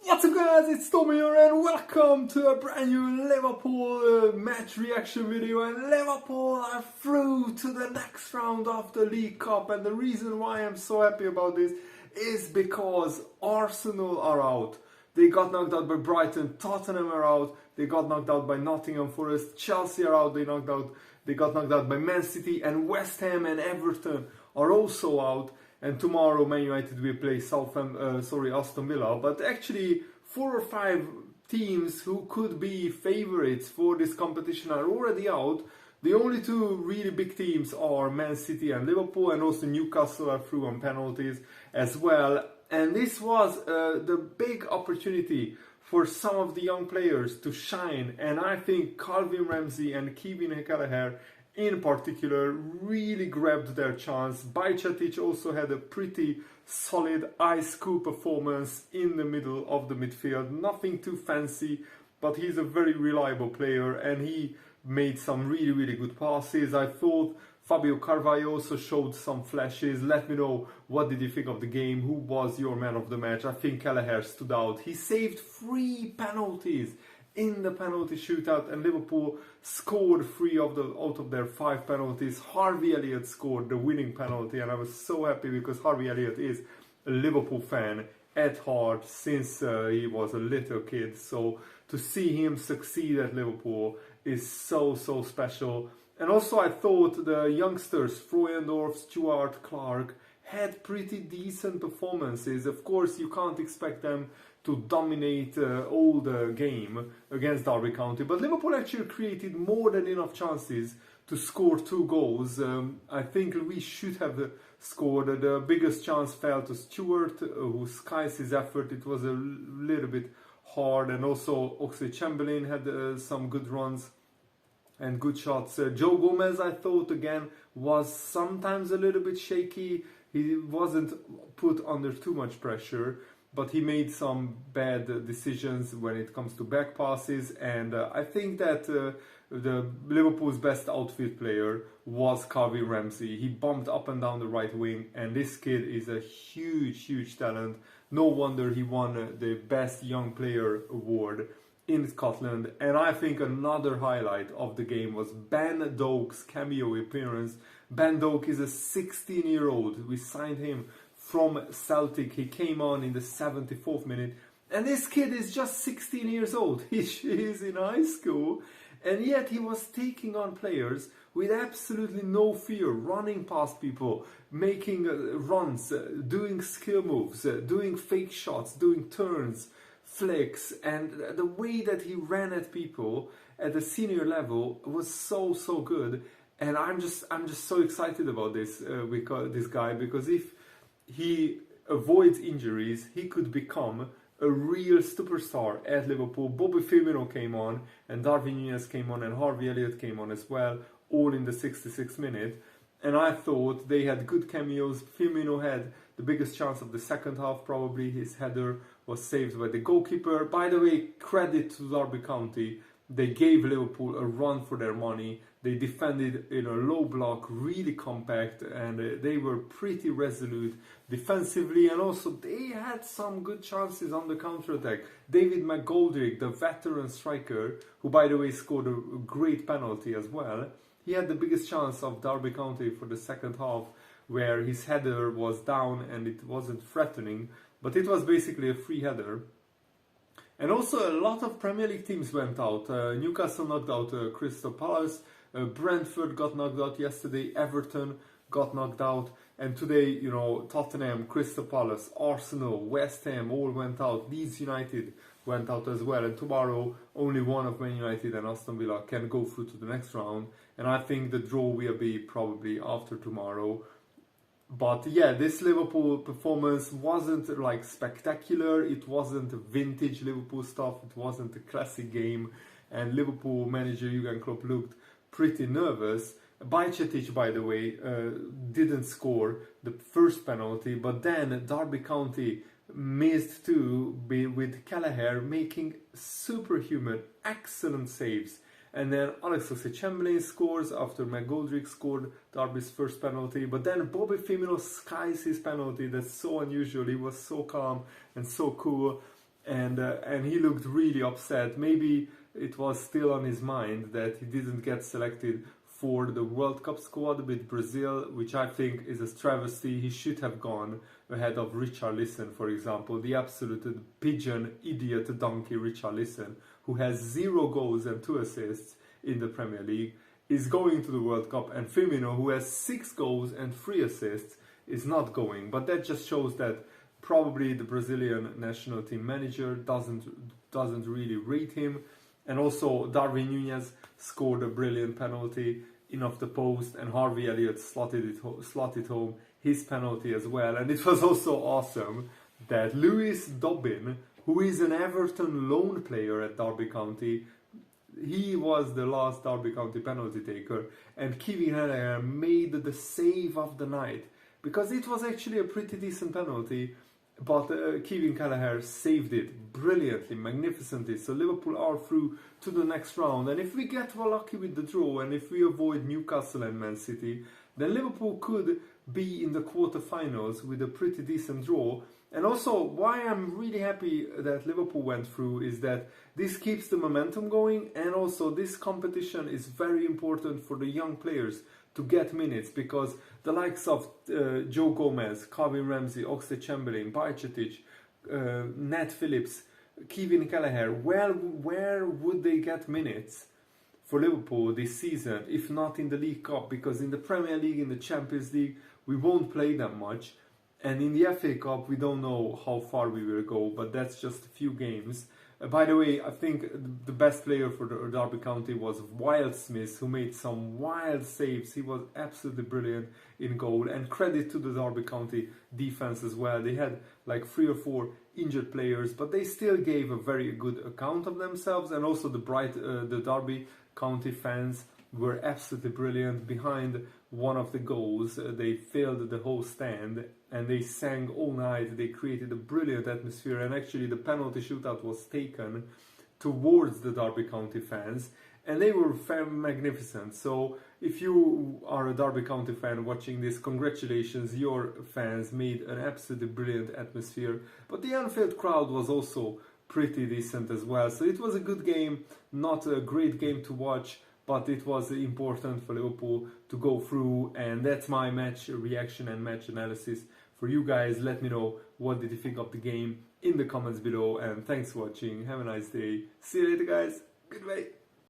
What's up guys, it's Tommy here and welcome to a brand new Liverpool match reaction video. And Liverpool are through to the next round of the League Cup, and the reason why I'm so happy about this is because Arsenal are out. They got knocked out by Brighton, Tottenham are out, they got knocked out by Nottingham Forest, Chelsea are out, they got knocked out by Man City, and West Ham and Everton are also out. And tomorrow Man United will play Aston Villa. But actually 4 or 5 teams who could be favourites for this competition are already out. The only 2 really big teams are Man City and Liverpool, and also Newcastle are through on penalties as well. And this was the big opportunity for some of the young players to shine. And I think Calvin Ramsey and Kelleher in particular really grabbed their chance. Bajcetic also had a pretty solid ice coup performance in the middle of the midfield. Nothing too fancy, but he's a very reliable player and he made some really good passes. I thought Fabio Carvalho also showed some flashes. Let me know, what did you think of the game? Who was your man of the match? I think Kelleher stood out. He saved 3 penalties in the penalty shootout, and Liverpool scored 3 out of their 5 penalties. Harvey Elliott scored the winning penalty, and I was so happy because Harvey Elliott is a Liverpool fan at heart since he was a little kid. So to see him succeed at Liverpool is so special. And also I thought the youngsters, Freuendorf, Stewart, Clark, had pretty decent performances. Of course, you can't expect them to dominate all the game against Derby County, but Liverpool actually created more than enough chances to score 2 goals. I think Luis should have scored. The biggest chance fell to Stewart, who skies his effort. It was a little bit hard, and also Oxlade-Chamberlain had some good runs and good shots. Joe Gomez, I thought, again, was sometimes a little bit shaky. He wasn't put under too much pressure, but he made some bad decisions when it comes to back passes. And I think that the Liverpool's best outfield player was Calvin Ramsey. He bumped up and down the right wing, and this kid is a huge talent. No wonder he won the Best Young Player award in Scotland. And I think another highlight of the game was Ben Doak's cameo appearance. Ben Doak is a 16-year-old. We signed him from Celtic. He came on in the 74th minute, and this kid is just 16 years old. He's in high school, and yet he was taking on players with absolutely no fear, running past people, making runs, doing skill moves, doing fake shots, doing turns, flicks, and the way that he ran at people at the senior level was so good. And I'm just so excited about this guy, because if he avoids injuries, he could become a real superstar at Liverpool. Bobby Firmino came on, and Darwin Núñez came on, and Harvey Elliott came on as well, all in the 66th minute. And I thought they had good cameos. Firmino had the biggest chance of the second half, probably. His header was saved by the goalkeeper. By the way, credit to Derby County. They gave Liverpool a run for their money. They defended in a low block, really compact, and they were pretty resolute defensively. And also they had some good chances on the counter-attack. David McGoldrick, the veteran striker, who by the way scored a great penalty as well, he had the biggest chance of Derby County for the second half, where his header was down and it wasn't threatening, but it was basically a free header. And also a lot of Premier League teams went out. Newcastle knocked out Crystal Palace, Brentford got knocked out yesterday, Everton got knocked out, and today, you know, Tottenham, Crystal Palace, Arsenal, West Ham all went out. Leeds United went out as well, and tomorrow only one of Man United and Aston Villa can go through to the next round, and I think the draw will be probably after tomorrow. But yeah, this Liverpool performance wasn't like spectacular. It wasn't vintage Liverpool stuff. It wasn't a classic game, and Liverpool manager Jurgen Klopp looked pretty nervous. Bajcetic, by the way, didn't score the first penalty, but then Derby County missed too, with Kelleher making superhuman, excellent saves. And then Oxlade-Chamberlain scores after McGoldrick scored Derby's first penalty. But then Bobby Firmino skies his penalty. That's so unusual. He was so calm and so cool. and he looked really upset. Maybe it was still on his mind that he didn't get selected for the World Cup squad with Brazil, which I think is a travesty. He should have gone ahead of Richarlison, for example, the absolute pigeon, idiot, donkey Richarlison, who has 0 goals and 2 assists in the Premier League, is going to the World Cup, and Firmino, who has 6 goals and 3 assists, is not going. But that just shows that probably the Brazilian national team manager doesn't really rate him. And also Darwin Núñez scored a brilliant penalty in off the post, and Harvey Elliott slotted home his penalty as well. And it was also awesome that Lewis Dobbin, who is an Everton loan player at Derby County, he was the last Derby County penalty taker, and Kelleher made the save of the night, because it was actually a pretty decent penalty, but Kelleher saved it brilliantly, magnificently. So Liverpool are through to the next round, and if we get lucky with the draw, and if we avoid Newcastle and Man City, then Liverpool could be in the quarterfinals with a pretty decent draw. And also, why I'm really happy that Liverpool went through is that this keeps the momentum going, and also this competition is very important for the young players to get minutes, because the likes of Joe Gomez, Calvin Ramsey, Oxlade-Chamberlain, Bajcetic, Nat Phillips, Kevin Kelleher, where would they get minutes for Liverpool this season, if not in the League Cup? Because in the Premier League, in the Champions League, we won't play them much. And in the FA Cup, we don't know how far we will go, but that's just a few games. By the way, I think the best player for the Derby County was Wildsmith, who made some wild saves. He was absolutely brilliant in goal. And credit to the Derby County defense as well. They had like 3 or 4 injured players, but they still gave a very good account of themselves. And also the Derby County fans were absolutely brilliant. Behind one of the goals, they filled the whole stand, and they sang all night. They created a brilliant atmosphere, and actually the penalty shootout was taken towards the Derby County fans, and they were magnificent. So if you are a Derby County fan watching this, congratulations, your fans made an absolutely brilliant atmosphere. But the Anfield crowd was also pretty decent as well, so it was a good game, not a great game to watch, but it was important for Liverpool to go through. And that's my match reaction and match analysis for you guys. Let me know what did you think of the game in the comments below, and thanks for watching. Have a nice day. See you later, guys. Goodbye.